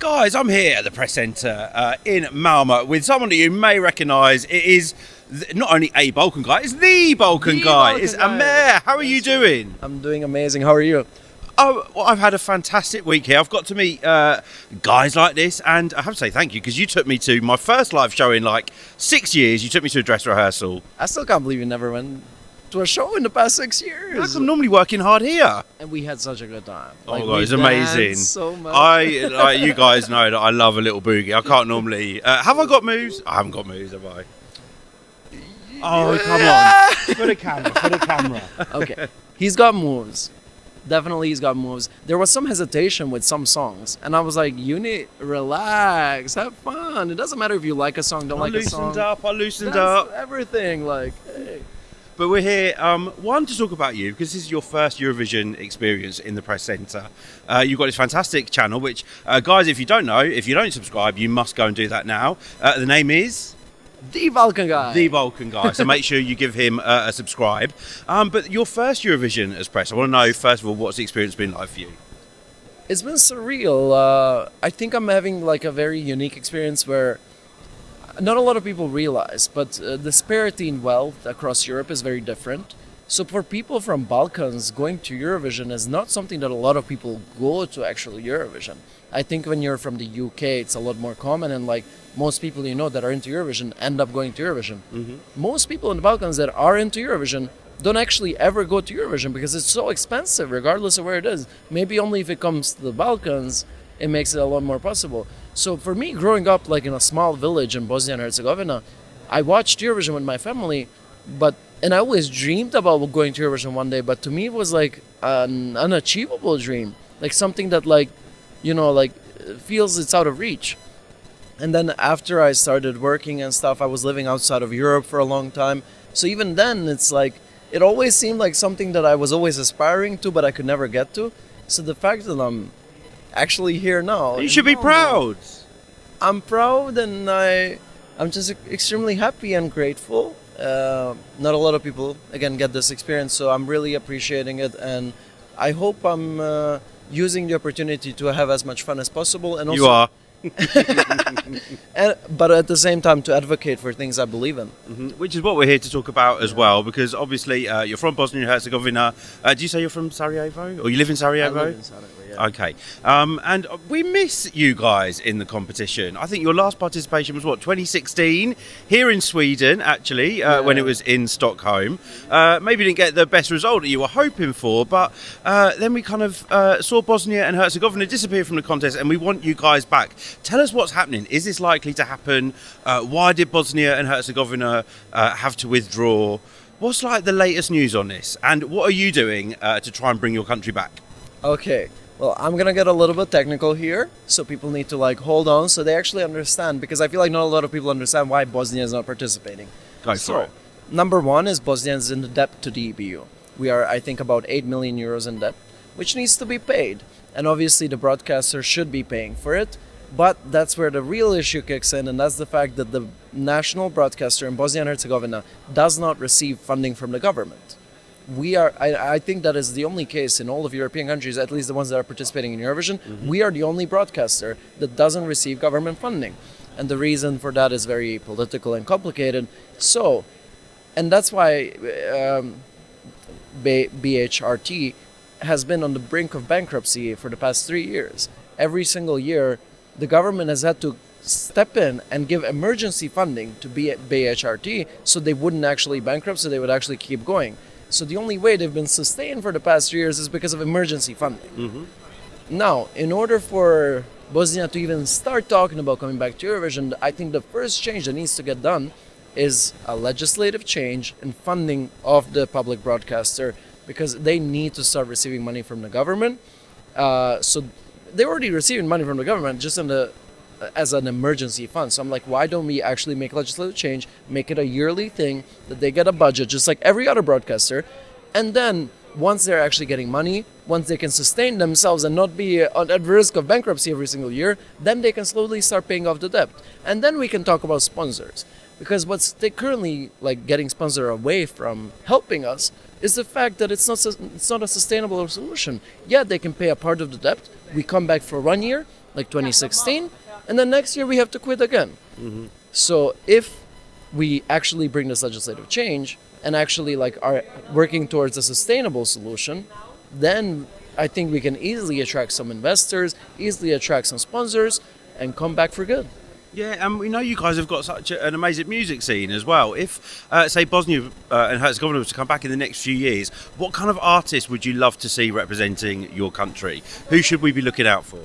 Guys, I'm here at the press centre in Malmö with someone that you may recognise. It is not only a Balkan guy, it's the Balkan guy. It's Amir. How are you doing? I'm doing amazing. How are you? Oh, well, I've had a fantastic week here. I've got to meet guys like this, and I have to say thank you because you took me to my first live show in like 6 years. You took me to a dress rehearsal. I still can't believe you never went to a show in the past 6 years. I'm normally working hard here. And we had such a good time. Oh, God, it's amazing. So much. You guys know that I love a little boogie. I can't normally. Have I got moves? I haven't got moves, have I? Oh, come on. For the camera. Okay. He's got moves. Definitely he's got moves. There was some hesitation with some songs. And I was like, you need relax, have fun. It doesn't matter if you like a song, don't like a song. I loosened up. Everything, like, hey. But we're here, one, to talk about you, because this is your first Eurovision experience in the press centre. You've got this fantastic channel, which, guys, if you don't know, if you don't subscribe, you must go and do that now. The name is? TheBalkanGuy. TheBalkanGuy. So make sure you give him a subscribe. But your first Eurovision as press, I want to know, first of all, what's the experience been like for you? It's been surreal. I think I'm having like a very unique experience where not a lot of people realize, but the disparity in wealth across Europe is very different. So for people from Balkans, going to Eurovision is not something that a lot of people go to actual Eurovision. I think when you're from the UK, it's a lot more common, and like most people you know that are into Eurovision end up going to Eurovision. Mm-hmm. Most people in the Balkans that are into Eurovision don't actually ever go to Eurovision because it's so expensive, regardless of where it is. Maybe only if it comes to the Balkans, it makes it a lot more possible. So for me, growing up like in a small village in Bosnia Herzegovina, I watched Eurovision with my family, and I always dreamed about going to Eurovision one day, but to me it was like an unachievable dream, like something that feels it's out of reach. And then after I started working and stuff, I was living outside of Europe for a long time. So even then, it's like, it always seemed like something that I was always aspiring to, but I could never get to. So the fact that I'm actually here now. You should be proud. I'm proud, and I'm just extremely happy and grateful. Not a lot of people, again, get this experience, so I'm really appreciating it. And I hope I'm using the opportunity to have as much fun as possible. And also, you are. But at the same time to advocate for things I believe in. Mm-hmm. Which is what we're here to talk about as well, because obviously you're from Bosnia and Herzegovina. Do you say you're from Sarajevo? Or you live in Sarajevo? I live in Sarajevo, yeah. Okay. And we miss you guys in the competition. I think your last participation was, 2016? Here in Sweden, actually, when it was in Stockholm. Maybe didn't get the best result that you were hoping for, but then we kind of saw Bosnia and Herzegovina disappear from the contest, and we want you guys back. Tell us what's happening. Is this likely to happen? Why did Bosnia and Herzegovina have to withdraw? What's like the latest news on this? And what are you doing to try and bring your country back? Okay, well, I'm gonna get a little bit technical here, so people need to like hold on so they actually understand, because I feel like not a lot of people understand why Bosnia is not participating. Go for it. Number one is Bosnia is in the debt to the EBU. We are, I think, about 8 million euros in debt, which needs to be paid. And obviously the broadcaster should be paying for it. But that's where the real issue kicks in, and that's the fact that the national broadcaster in Bosnia and Herzegovina does not receive funding from the government. I think that is the only case in all of European countries, at least the ones that are participating in Eurovision. Mm-hmm. We are the only broadcaster that doesn't receive government funding. And the reason for that is very political and complicated. And that's why BHRT has been on the brink of bankruptcy for the past 3 years. Every single year, the government has had to step in and give emergency funding to BHRT so they wouldn't actually bankrupt, so they would actually keep going. So the only way they've been sustained for the past 3 years is because of emergency funding. Mm-hmm. Now, in order for Bosnia to even start talking about coming back to Eurovision, I think the first change that needs to get done is a legislative change in funding of the public broadcaster, because they need to start receiving money from the government. So they're already receiving money from the government just as an emergency fund. So I'm like, why don't we actually make legislative change, make it a yearly thing, that they get a budget just like every other broadcaster, and then once they're actually getting money, once they can sustain themselves and not be at risk of bankruptcy every single year, then they can slowly start paying off the debt. And then we can talk about sponsors. Because what's they currently like getting sponsor away from helping us is the fact that it's not a sustainable solution. Yeah, they can pay a part of the debt. We come back for 1 year, like 2016, and then next year we have to quit again. So if we actually bring this legislative change and actually like are working towards a sustainable solution, then I think we can easily attract some investors, easily attract some sponsors, and come back for good. Yeah, and we know you guys have got such an amazing music scene as well. If, say, Bosnia and Herzegovina was to come back in the next few years, what kind of artists would you love to see representing your country? Who should we be looking out for?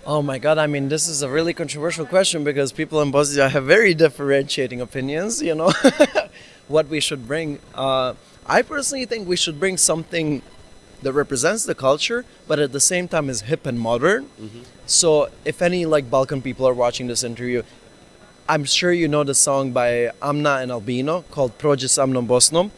Oh my God, I mean, this is a really controversial question because people in Bosnia have very differentiating opinions, you know, what we should bring. I personally think we should bring something that represents the culture, but at the same time is hip and modern. So if any like Balkan people are watching this interview, I'm sure you know the song by Amna and Albino called Prođi sa mnom Bosnom.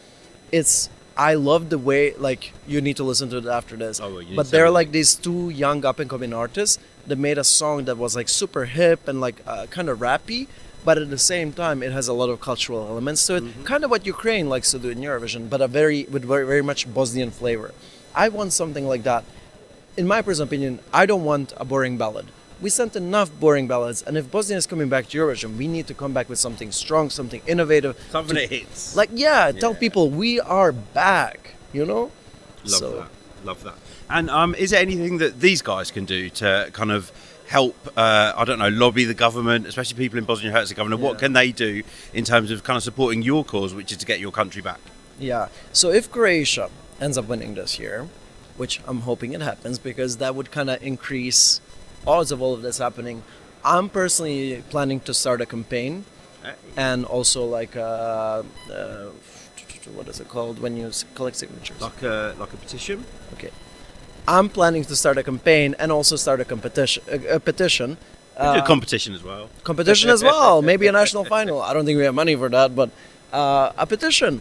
I love the way, like, you need to listen to it after this. Oh, well, but they're like these two young up and coming artists that made a song that was like super hip and like kind of rappy, but at the same time it has a lot of cultural elements to it. Kind of what Ukraine likes to do in Eurovision, but with very much Bosnian flavor. I want something like that. In my personal opinion, I don't want a boring ballad. We sent enough boring ballads, and if Bosnia is coming back to Eurovision, we need to come back with something strong, something innovative. Something that hits. Like, tell people we are back, you know? Love that. And is there anything that these guys can do to kind of help, I don't know, lobby the government, especially people in Bosnia and Herzegovina? What can they do in terms of kind of supporting your cause, which is to get your country back? Yeah, so if Croatia ends up winning this year, which I'm hoping it happens because that would kind of increase odds of all of this happening, I'm personally planning to start a campaign and also like what is it called when you collect signatures? Like a petition? Okay. I'm planning to start a campaign and also start a petition. A competition as well. Competition as well. Maybe a national final. I don't think we have money for that, but a petition.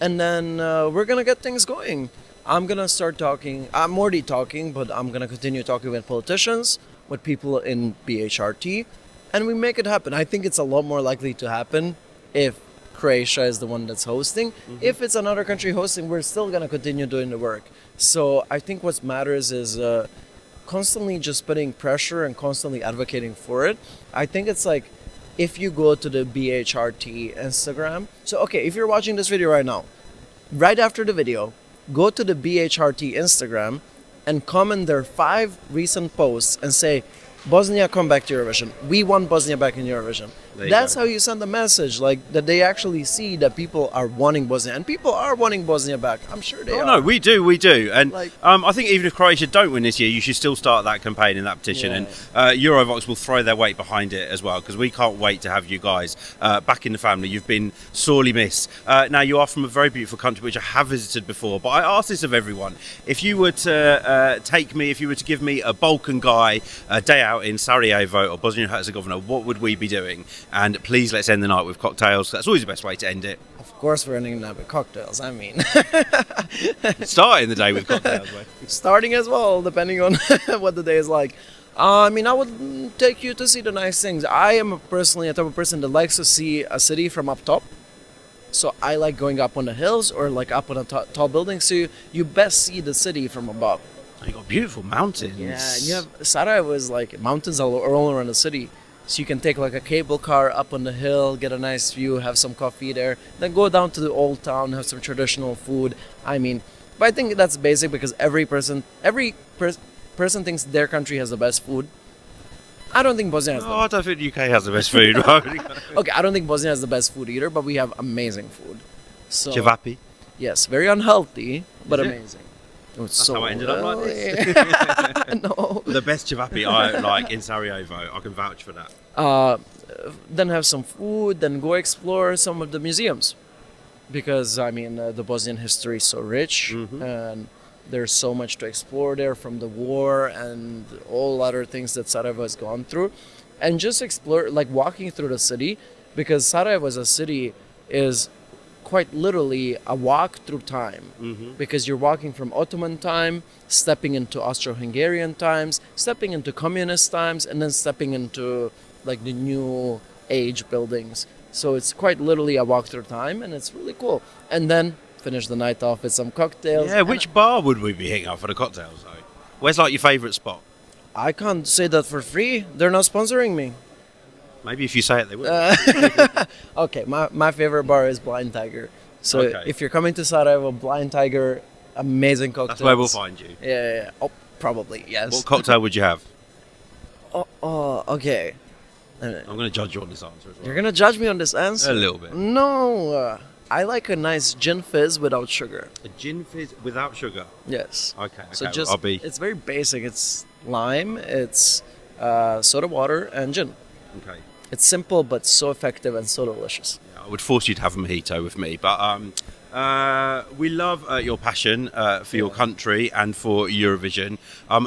And then we're going to get things going. I'm going to start talking. I'm already talking, but I'm going to continue talking with politicians, with people in BHRT, and we make it happen. I think it's a lot more likely to happen if Croatia is the one that's hosting. If it's another country hosting, we're still going to continue doing the work. So I think what matters is constantly just putting pressure and constantly advocating for it. I think it's like if you go to the BHRT Instagram. So, okay, if you're watching this video right now, right after the video, go to the BHRT Instagram and comment their 5 recent posts and say, Bosnia, come back to Eurovision. We want Bosnia back in Eurovision. That's how you send the message, like that they actually see that people are wanting Bosnia, and people are wanting Bosnia back. I'm sure they are. No, we do, and like, I think even if Croatia don't win this year, you should still start that campaign and that petition, and Eurovox will throw their weight behind it as well, because we can't wait to have you guys back in the family. You've been sorely missed. Now you are from a very beautiful country which I have visited before, but I ask this of everyone: if you were to give me a Balkan guy a day out in Sarajevo or Bosnia and Herzegovina, what would we be doing? And please, let's end the night with cocktails. That's always the best way to end it. Of course we're ending the night with cocktails. I mean... Starting the day with cocktails, mate. Starting as well, depending on what the day is like. I mean, I would take you to see the nice things. I am personally a type of person that likes to see a city from up top. So I like going up on the hills or like up on a tall building. So you best see the city from above. You got beautiful mountains. Yeah, and you have Sarajevo is like mountains all around the city. So you can take like a cable car up on the hill, get a nice view, have some coffee there, then go down to the old town, have some traditional food. I mean, but I think that's basic because every person thinks their country has the best food. I don't think Bosnia has I don't think the UK has the best food. Okay, I don't think Bosnia has the best food either, but we have amazing food. So, Cevapi? Yes, very unhealthy, but amazing. That's how I ended up like this. No. The best cevapi I like in Sarajevo. I can vouch for that. Then have some food, then go explore some of the museums. Because, I mean, the Bosnian history is so rich, and there's so much to explore there from the war and all other things that Sarajevo has gone through. And just explore, like walking through the city, because Sarajevo as a city is quite literally a walk through time, because you're walking from Ottoman time, stepping into Austro-Hungarian times, stepping into communist times, and then stepping into like the new age buildings. So it's quite literally a walk through time, and it's really cool. And then finish the night off with some cocktails. Yeah, which bar would we be hitting up for the cocktails though? Where's like your favourite spot? I can't say that for free. They're not sponsoring me. Maybe if you say it, they will. Okay, my favorite bar is Blind Tiger. So Okay. if you're coming to Sarajevo, Blind Tiger, amazing cocktails. That's where we'll find you. Yeah. Oh, probably, yes. What cocktail would you have? Okay. I'm going to judge you on this answer as well. You're going to judge me on this answer? A little bit. No. I like a nice gin fizz without sugar. A gin fizz without sugar? Yes. Okay. So well, just, I'll be... it's very basic. It's lime, it's soda water, and gin. Okay. It's simple, but so effective and so delicious. Yeah, I would force you to have a mojito with me, but we love your passion for your country and for Eurovision.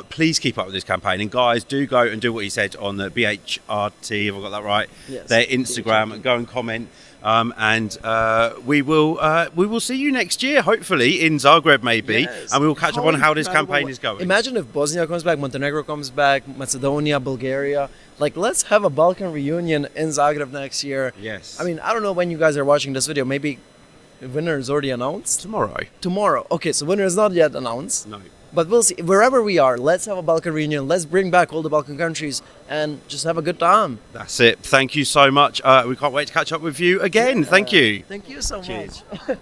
Please keep up with this campaign, and guys, do go and do what he said on the BHRT. Have I got that right? Yes. Their Instagram, and go and comment. And we will see you next year, hopefully in Zagreb, maybe, Yes. and we will catch up on how this incredible. campaign is going. Imagine if Bosnia comes back, Montenegro comes back, Macedonia, Bulgaria. Like, let's have a Balkan reunion in Zagreb next year. Yes. I mean, I don't know when you guys are watching this video. Maybe the winner is already announced. Tomorrow. Okay, so winner is not yet announced. No. But we'll see. Wherever we are, let's have a Balkan reunion. Let's bring back all the Balkan countries and just have a good time. That's it. Thank you so much. We can't wait to catch up with you again. Thank you. Thank you so Cheers. much.